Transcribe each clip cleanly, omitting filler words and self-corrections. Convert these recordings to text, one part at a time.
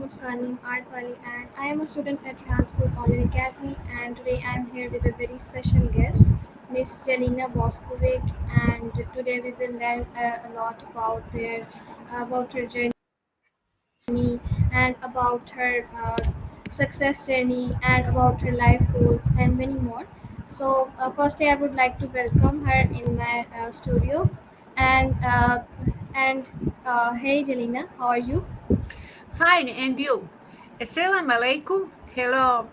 Muskan, Artwali, and I am a student at Rehan School Online Academy. And today I am here with a very special guest, Miss Jelena Boskovic. And today we will learn a lot about her journey and about her success journey and about her life goals and many more. So, firstly, I would like to welcome her in my studio. And uh, and hey, Jelena, how are you? Fine, and you? Assalamu alaikum. Hello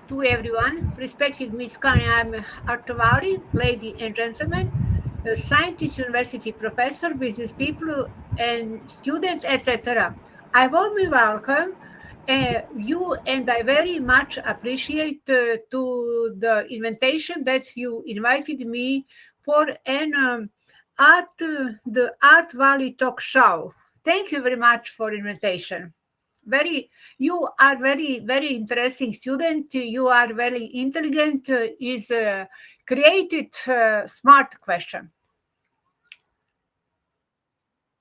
to everyone. Respected Miss Khan, I'm Artwali, lady and gentlemen, a scientist, university professor, business people, and student, etc. I warmly welcome you, and I very much appreciate to the invitation that you invited me for an the Art Valley talk show. Thank you very much for invitation. Very, you are very interesting student. You are very intelligent. Is created smart question.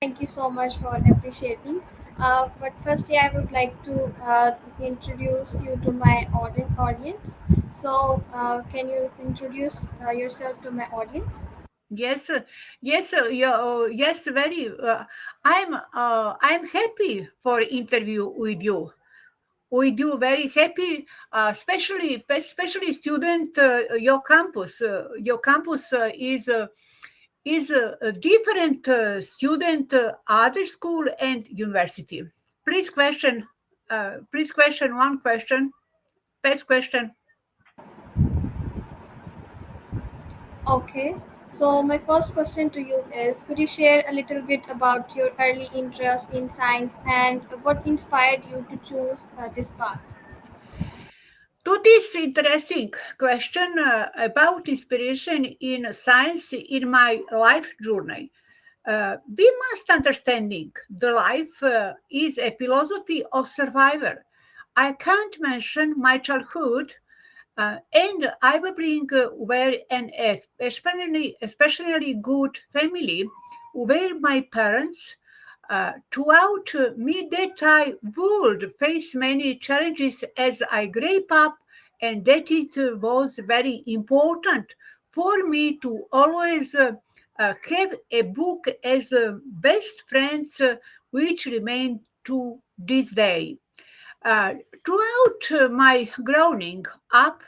Thank you so much for appreciating. But firstly, I would like to introduce you to my audience. So, can you introduce yourself to my audience? Yes, yes, yeah, yes. Very. I'm happy for interview with you. We do very happy, especially student. Your campus is a different student, other school and university. Please question. Please question one question. First question. Okay. So, my first question to you is could you share a little bit about your early interest in science and what inspired you to choose this path? To this interesting question about inspiration in science in my life journey, we must understanding the life is a philosophy of survival. I can't mention my childhood, and I will bring where an especially good family where my parents throughout me that I would face many challenges as I grew up, and that it was very important for me to always have a book as best friends, which remain to this day. Uh, Throughout my growing up,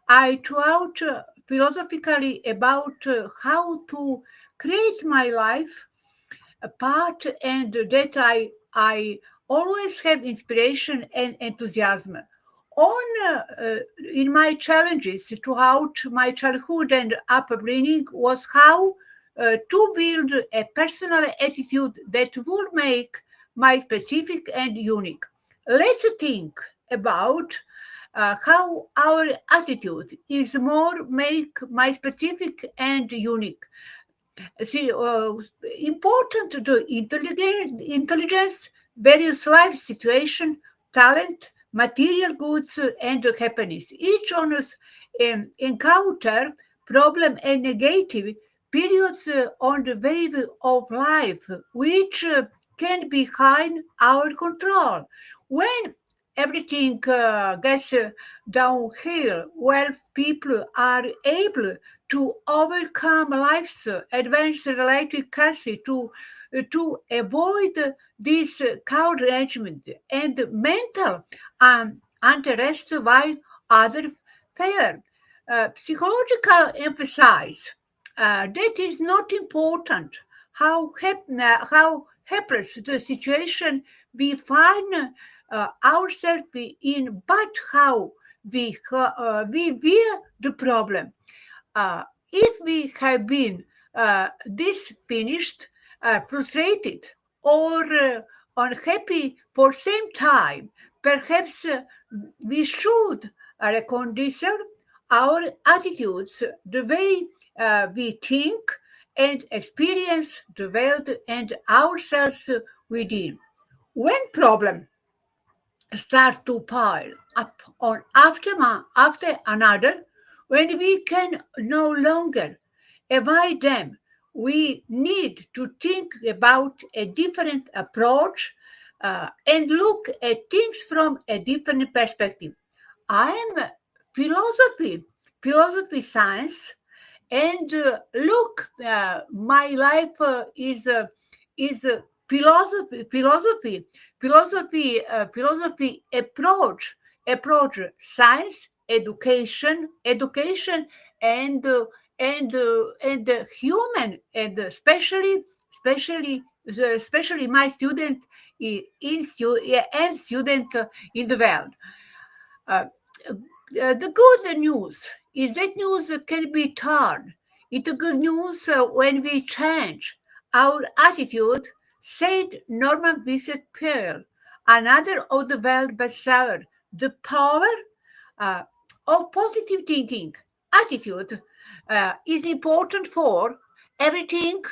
I thought philosophically about how to create my life a part, and that I always have inspiration and enthusiasm. On in my challenges throughout my childhood and upbringing was how to build a personal attitude that would make my specific and unique. Let's think about how our attitude is more make my specific and unique. See, important to intelligence, various life situation, talent, material goods, and happiness. Each of us encounter problem and negative periods on the wave of life, which can be behind our control. When everything gets downhill, well, people are able to overcome life's advanced relative capacity to avoid this cow arrangement and mental unrest while other failure. Psychological emphasize that is not important how helpless the situation we find ourselves in, but how we view the problem. If we have been disfinished, frustrated, or unhappy for same time, perhaps we should reconsider our attitudes, the way we think and experience the world and ourselves within. When problem start to pile up on after another, when we can no longer avoid them, we need to think about a different approach and look at things from a different perspective. I am philosophy, philosophy science, and look, my life is philosophy approach science, education, and human, and especially my student and student in the world. Uh, the good news is that news can be turned into good news when we change our attitude, said Norman Vincent Peale, another of the world bestseller. The power uh, of positive thinking attitude is important for everything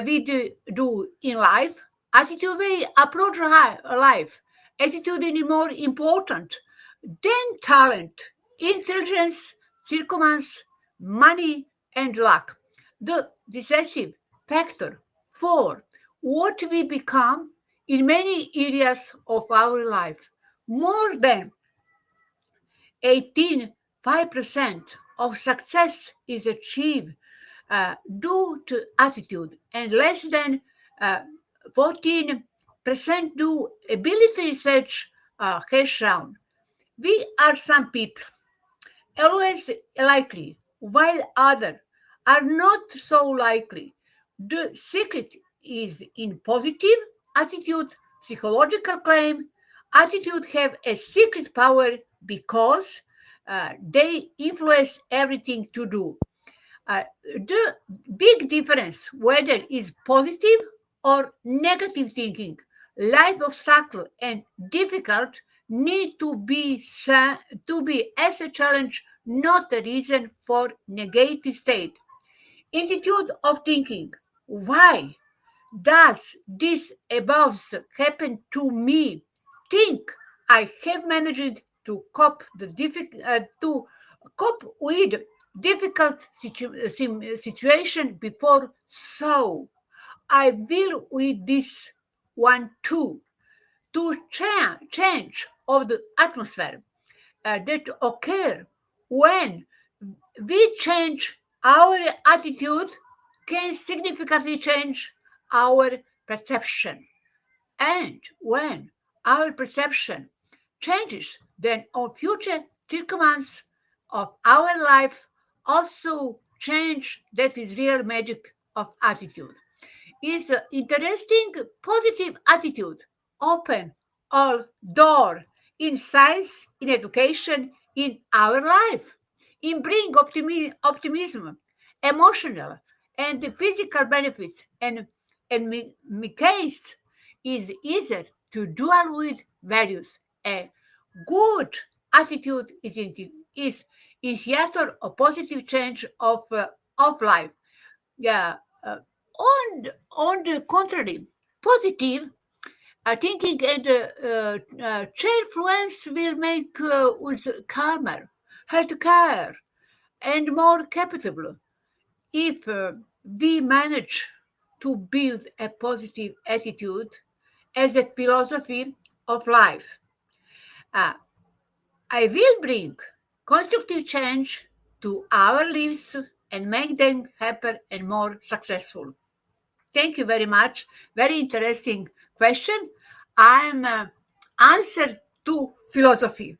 we do in life. Attitude we approach life. Attitude is more important than talent, intelligence, circumstance, money, and luck. The decisive factor for what we become in many areas of our life. More than 18.5% of success is achieved due to attitude, and less than 14% do ability research has shown. We are some people always likely, while others are not so likely. The secret is in positive attitude, psychological claim. Attitude have a secret power because they influence everything to do. The big difference whether is positive or negative thinking, life obstacle and difficult need to be as a challenge, not a reason for negative state. Institute of thinking. Why does this above happen to me? Think I have managed to to cope with difficult situation before, so I will with this one too. To change of the atmosphere that occur when we change our attitude can significantly change our perception. And when our perception changes, then our future circumstances of our life also change. That is real magic of attitude. Is interesting positive attitude open all door in science, in education, in our life, in bring optimism, emotional and physical benefits, and my case is easier to dual with values. A good attitude is initiator of positive change of life. Yeah. On the contrary, positive thinking and cheerfulness will make us calmer, healthcare, and more capable if we manage to build a positive attitude as a philosophy of life. Uh, I will bring constructive change to our lives and make them happier and more successful. Thank you very much. Very interesting question. I'm answer to philosophy.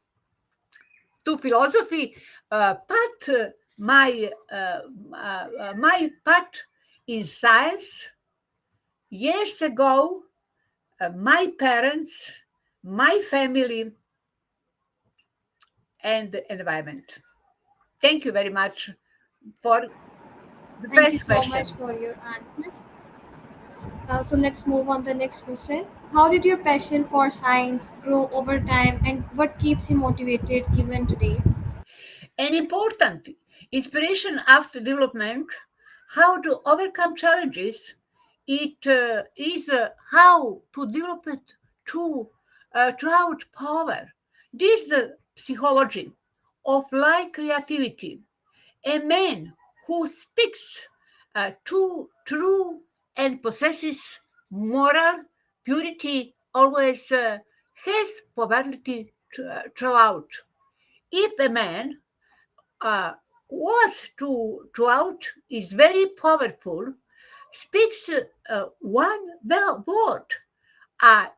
To philosophy, but my part in science years ago. My parents, my family, and the environment. Thank you very much for the Thank you best so much question. for your answer. So let's move on to the next question. How did your passion for science grow over time, and what keeps you motivated even today? An important inspiration after development, how to overcome challenges. It is how to develop it throughout power. This psychology of light creativity. A man who speaks true and possesses moral purity always has poverty throughout. If a man uh, was to throughout is very powerful, speaks one word,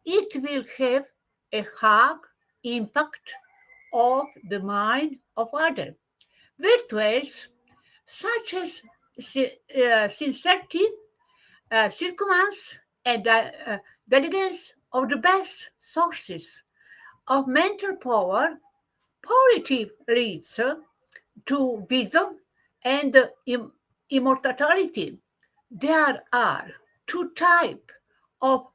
it will have a hug impact of the mind of other. Virtues such as sincerity, circumstance, and diligence of the best sources of mental power. Positive leads to wisdom and immortality. There are two types of,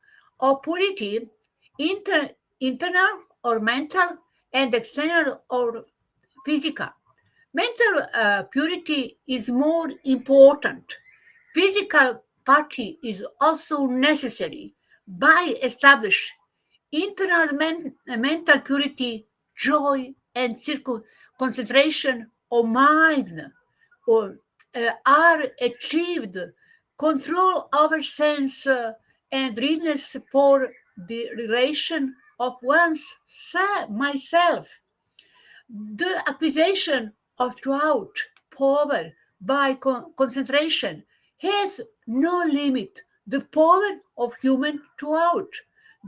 purity, inter, internal or mental, and external or physical. Mental purity is more important. Physical purity is also necessary by establish internal mental purity, joy, and concentration of mind or, are achieved. Control over sense and readiness for the relation of one's myself, the acquisition of throughout power by concentration has no limit. The power of human throughout,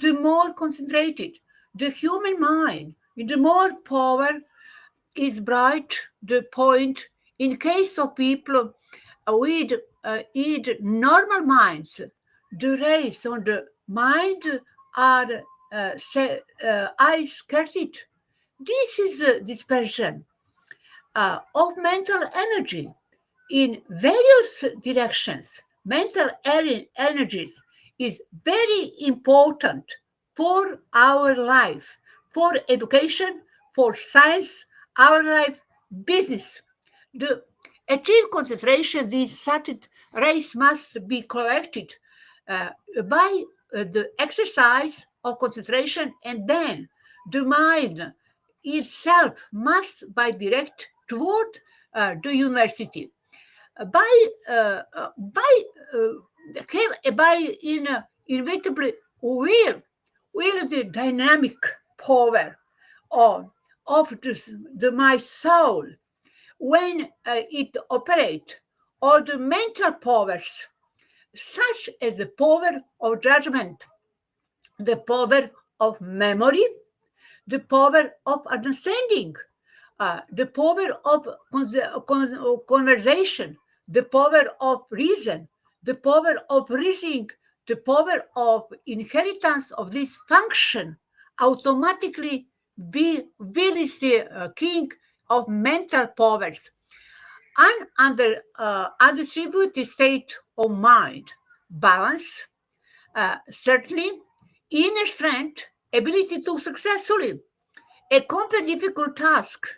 the more concentrated the human mind, the more power is bright. The point in case of people with normal minds, the rays on the mind are I scarcity. This is dispersion of mental energy in various directions. Mental energies is very important for our life, for education, for science, our life, business. The achieve concentration, these certain rays must be collected by the exercise of concentration, and then the mind itself must be direct toward the university by inevitably will the dynamic power of the my soul when it operates all the mental powers such as the power of judgment, the power of memory, the power of understanding, the power of conversation, the power of reason, the power of reasoning, the power of inheritance of this function automatically will is the king of mental powers. And under undistributed state of mind, balance, certainly inner strength, ability to successfully accomplish difficult task,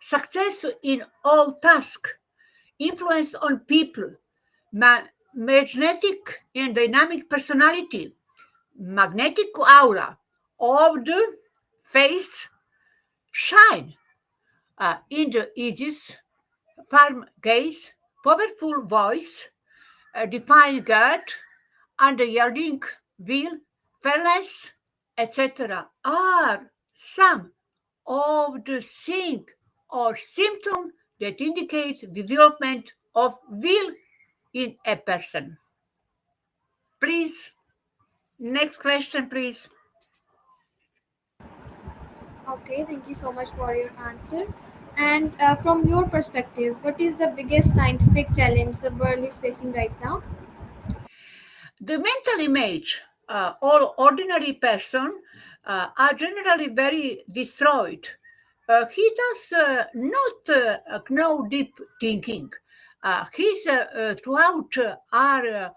success in all tasks, influence on people, magnetic and dynamic personality, magnetic aura of the face shine in the aegis, firm gaze, powerful voice, defined God, unyielding will, fearless, etc. are some of the thing or symptom that indicates development of will in a person. Please, next question, please. Okay, thank you so much for your answer. And from your perspective, what is the biggest scientific challenge the world is facing right now? The mental image, all ordinary person are generally very destroyed. He does not know deep thinking. His throughout are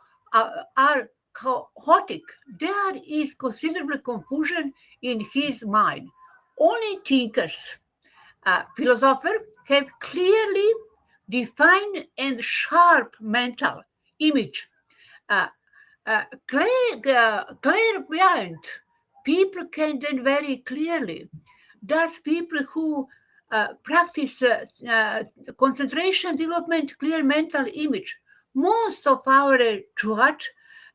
chaotic. There is considerable confusion in his mind. Only thinkers, philosophers, have clearly defined and sharp mental image. Uh, clairvoyant people can then very clearly. Thus, people who practice concentration development, clear mental image, most of our thought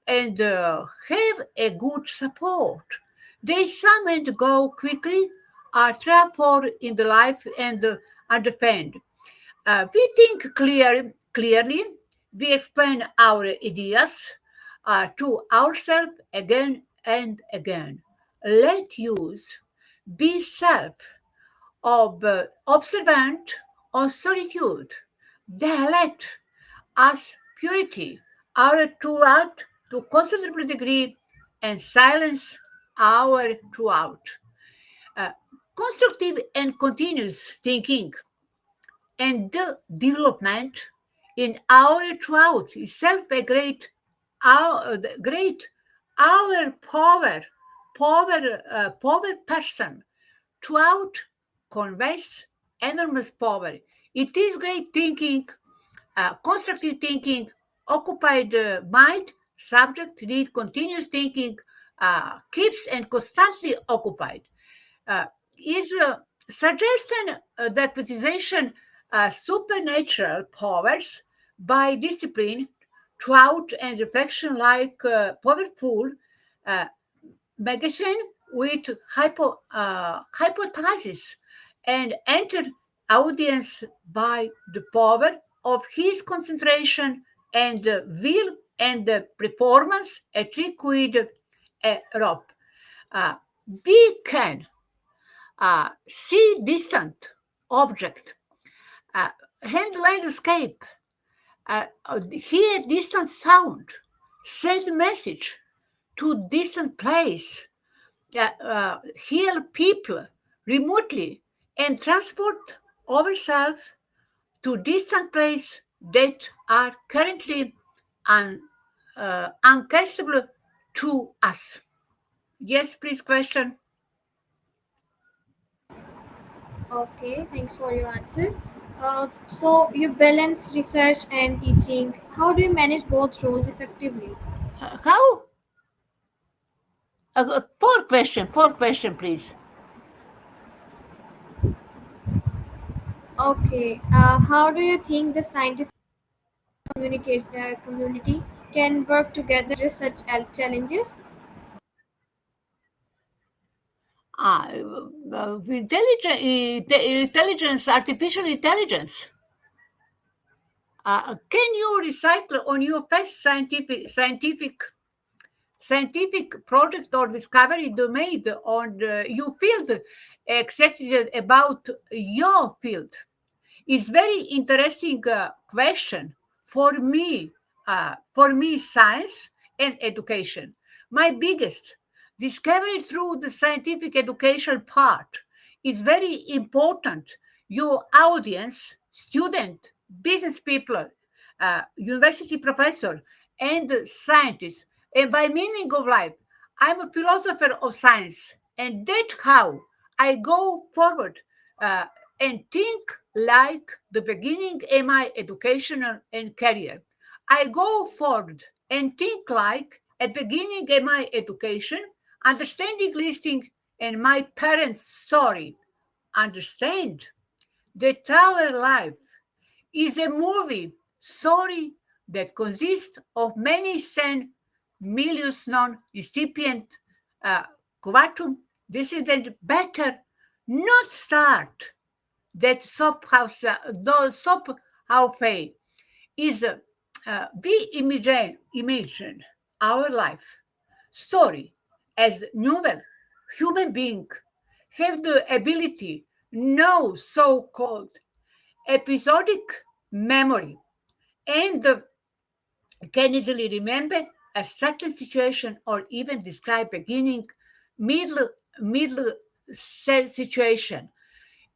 and have a good support. They come and go quickly, are transformed in the life and are defend. We think clearly, we explain our ideas to ourselves again and again. Let use be self of observant or solitude. They let us purity, our throughout to considerable degree, and silence our throughout. Uh, Constructive and continuous thinking and the development in our throughout itself a great our power person throughout conveys enormous power. It is great thinking, constructive thinking, occupied mind, subject need continuous thinking, keeps and constantly occupied. Uh, is suggesting that possession supernatural powers by discipline, thought, and reflection like powerful uh, magician with hypothesis and entered audience by the power of his concentration and will and the performance a trick with a rope. Uh, we can see distant object, uh, hand landscape, hear distant sound, send message to distant place, heal people remotely, and transport ourselves to distant place that are currently uncastable to us. Yes, please question. Okay, thanks for your answer. So you balance research and teaching. How do you manage both roles effectively? How? Four question, please. Okay, how do you think the scientific community can work together to address such challenges? Intelligence, artificial intelligence. Can you recycle on your first scientific project or discovery you made on your field, excited about your field? It's very interesting question for me. For me, science and education. My biggest discovery through the scientific education part is very important. Your audience, student, business people, university professor, and scientists. And by meaning of life, I'm a philosopher of science, and that's how I go forward uh, and think like the beginning in my educational and career. I go forward and think like at beginning in my education, understanding listening and my parents' story. Understand that our life is a movie story that consists of many 10 million non-recipient uh, quantum dissident better not start that soap how fade is we imagine our life story as novel human being have the ability no so-called episodic memory and can easily remember a certain situation or even describe beginning middle situation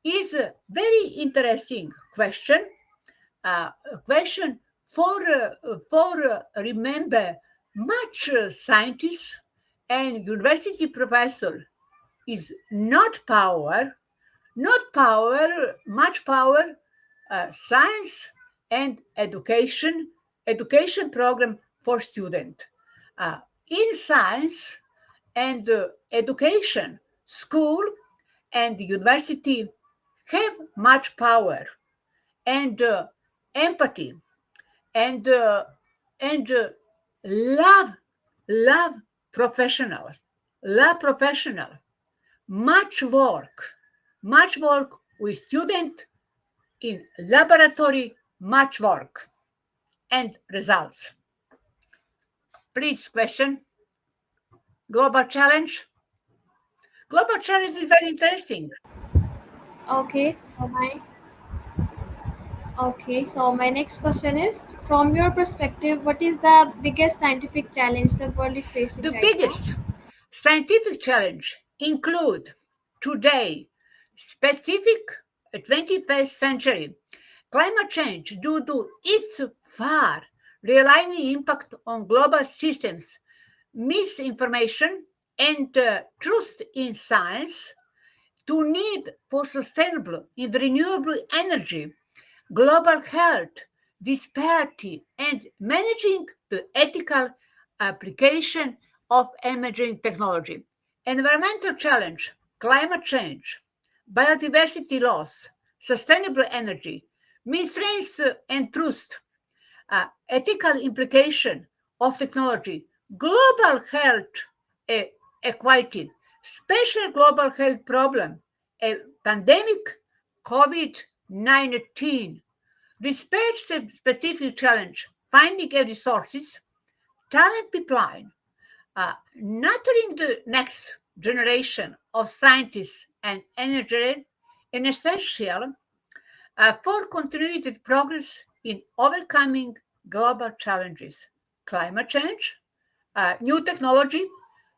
is a very interesting question for remember much scientists and university professor is not power much power science and education program for student uh, in science and education school and university have much power and empathy and love professional La professional, much work with student in laboratory, much work and results. Please question. Global challenge. Global challenge is very interesting. Okay, so my next question is, from your perspective, what is the biggest scientific challenge the world is facing The right now? biggest scientific challenge include today specific 21st century climate change due to its far realizing impact on global systems, misinformation, and trust in science, to need for sustainable and renewable energy, global health, disparity, and managing the ethical application of emerging technology. Environmental challenge, climate change, biodiversity loss, sustainable energy, mistrust and trust, ethical implication of technology, global health uh, equity, special global health problem, a pandemic, COVID-19, respect specific challenge, finding a resources, talent pipeline, nurturing the next generation of scientists and engineers, and essential for continued progress in overcoming global challenges, climate change, new technology,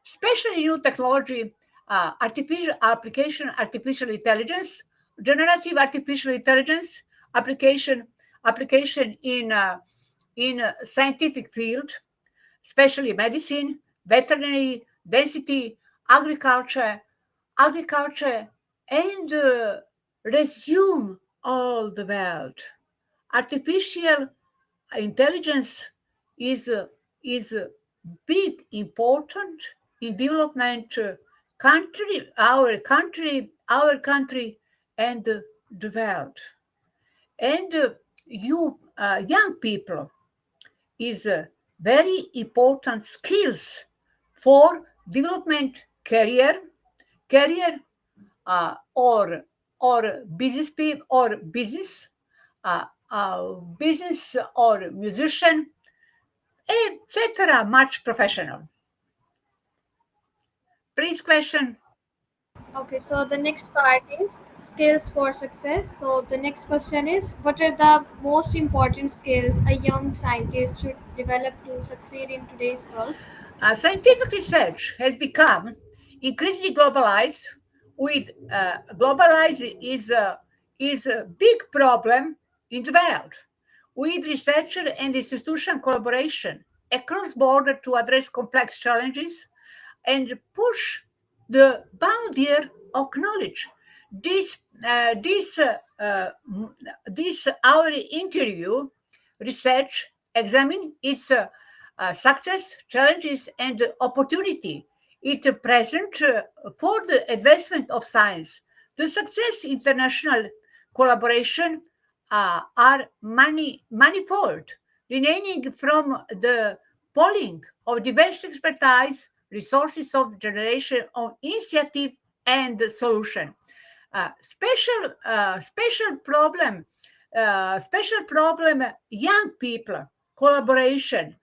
especially new technology, artificial application, artificial intelligence, generative artificial intelligence application in scientific field, especially medicine, veterinary, density, agriculture, and resume all the world. Artificial intelligence is big important in development country, and the world. And you young people is very important skills for development career or business people or business or musician, etc. Much professional. Please question. Okay, so the next part is skills for success. So the next question is, what are the most important skills a young scientist should develop to succeed in today's world? Scientific research has become increasingly globalized. With globalized is a big problem in the world. With researcher and institution collaboration across border to address complex challenges and push the boundary of knowledge. This uh, this uh, uh, this our interview research examine its success, challenges, and opportunity. It present for the advancement of science. The success international collaboration are manifold, ranging from the polling of diverse expertise, resources of generation of initiative and solution. Special problem, young people, collaboration,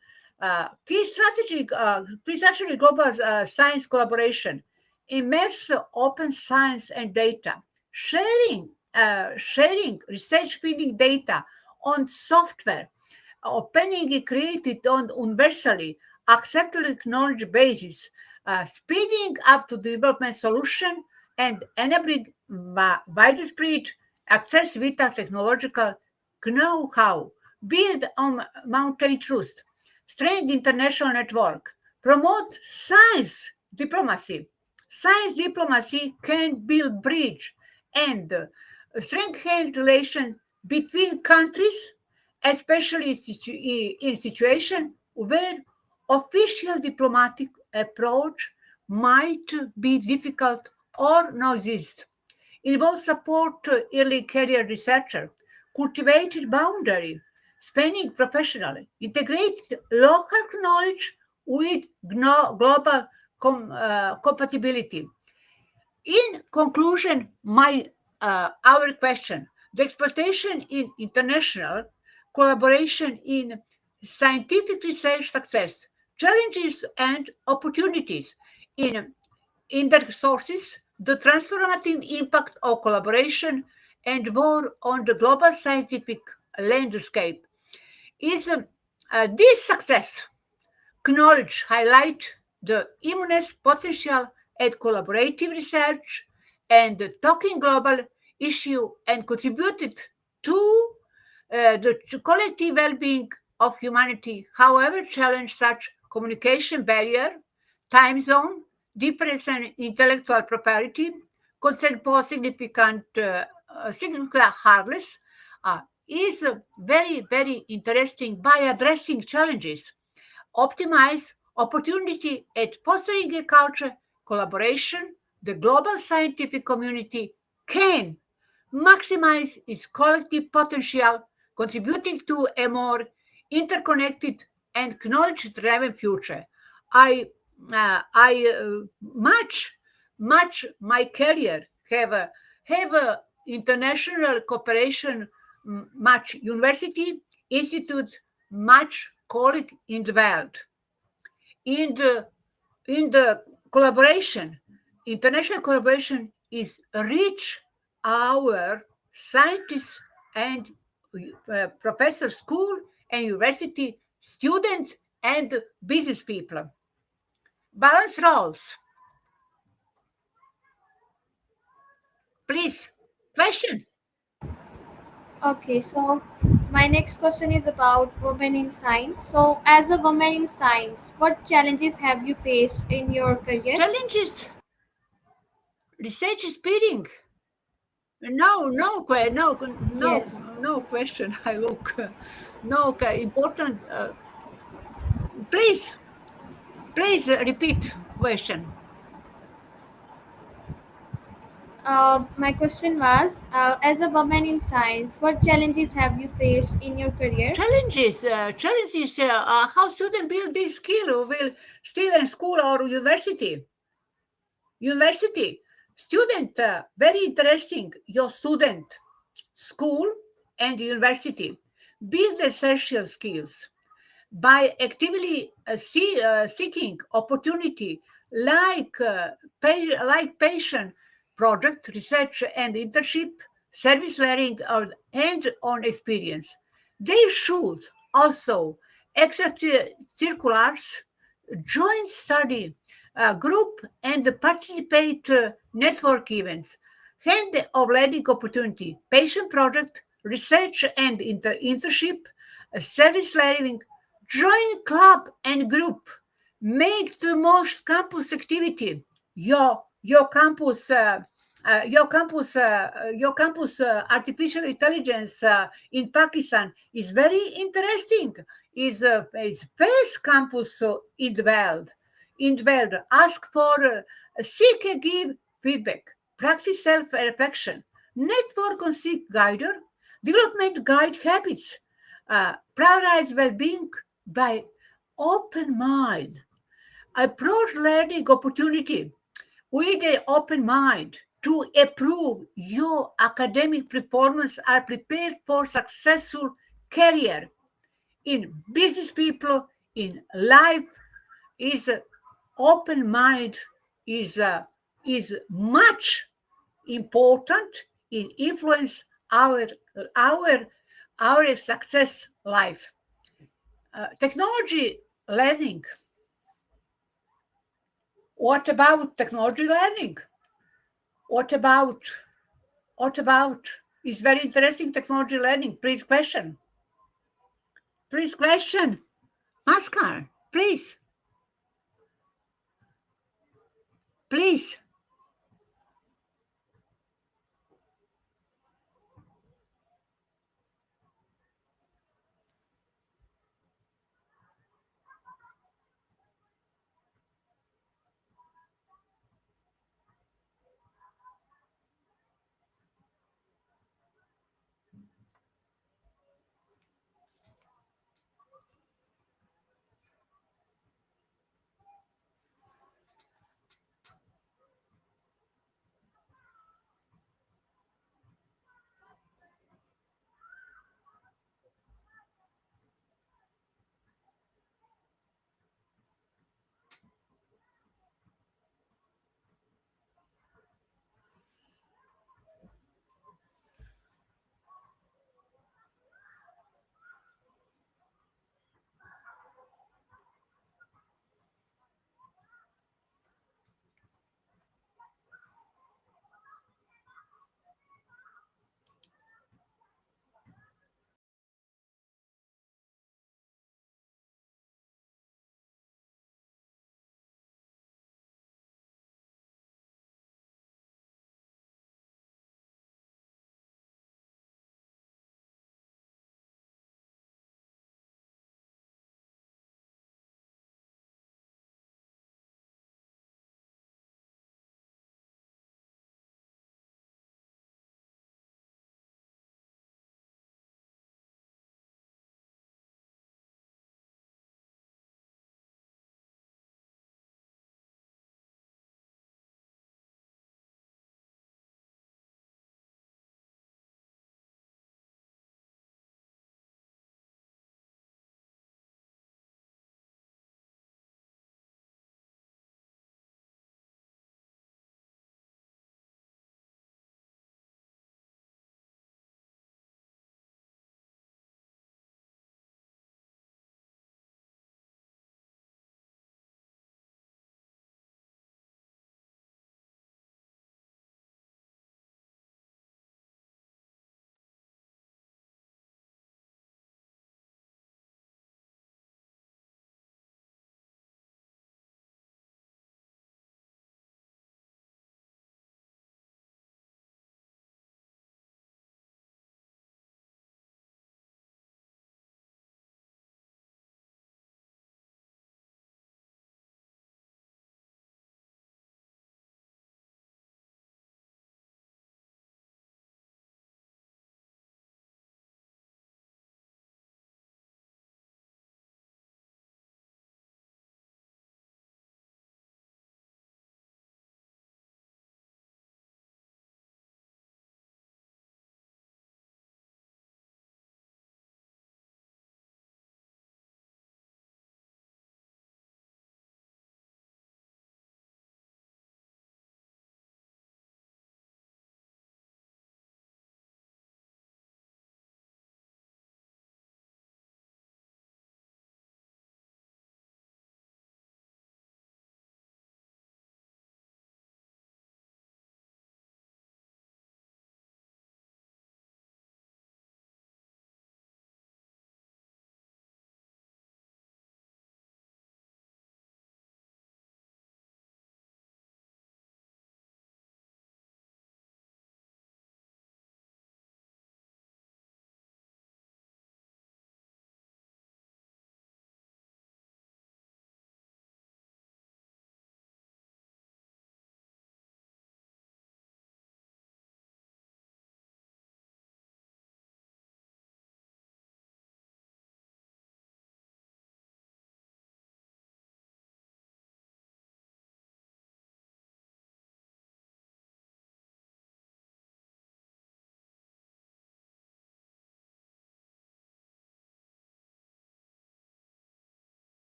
key strategy global science collaboration, immerse open science and data, sharing research feeding data on software, opening created on universally acceptable technology basis, speeding up to development solution and enabling widespread access with technological know-how, build on mountain trust, strengthen international network, promote science diplomacy. Science diplomacy can build bridge and strengthen relation between countries, especially in situation where official diplomatic approach might be difficult or not exist. Involves support to early career researcher, cultivated boundary, spanning professionally, integrated local knowledge with global compatibility. In conclusion, our question: the exploitation in international collaboration in scientific research success, challenges and opportunities in the resources, the transformative impact of collaboration, and war on the global scientific landscape. Is this success knowledge highlight the immense potential at collaborative research and talking global issue and contributed to the collective well-being of humanity. However, challenge such communication barrier, time zone, difference in intellectual property, consent pose significant harmless, is very, very interesting by addressing challenges optimize opportunity at fostering a culture collaboration, the global scientific community can maximize its collective potential, contributing to a more interconnected and knowledge-driven future. I much my career have a international cooperation, much university institute, much colleague in the world in the collaboration, international collaboration is reach our scientists and professor school and university students and business people. Balance roles. Please, question. Okay, so my next question is about women in science. So, as a woman in science, what challenges have you faced in your career? Challenges. Research speeding. No, Yes. no question. I look. No, okay, important. Please, please repeat question. My question was, as a woman in science, what challenges have you faced in your career? Challenges. How student build this skill will still in school or university. University student very interesting. Your student school and university build essential skills by actively seeking opportunity like patient project research and internship service learning or hand-on experience. They should also extracurriculars join study group and participate network events hand of learning opportunity patient project research and internship service learning. Join club and group. Make the most campus activity. Your campus artificial intelligence in Pakistan is very interesting. Is best campus in the world. In the world, ask for seek and give feedback. Practice self-reflection. Network on seek guider. Development guide habits prioritize well-being by open mind. Approach learning opportunity with an open mind to improve your academic performance are prepared for successful career in business people in life is open mind is much important in influence our our success life. Technology learning. What about technology learning? What about what about is very interesting technology learning? Please question. Please question. Muskan, please, please.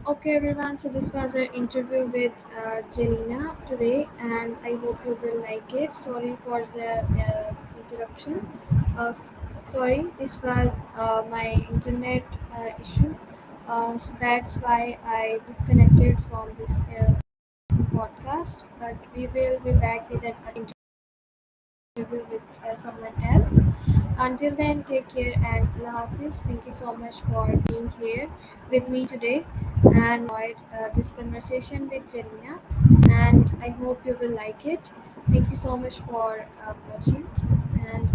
Okay, everyone. So this was our interview with Jelena today, and I hope you will like it. Sorry for the interruption. Sorry, this was my internet issue, so that's why I disconnected from this podcast. But we will be back with an interview with someone else. Until then, take care and Allah Hafiz. Thank you so much for being here with me today and enjoyed this conversation with Jelena. And I hope you will like it. Thank you so much for watching and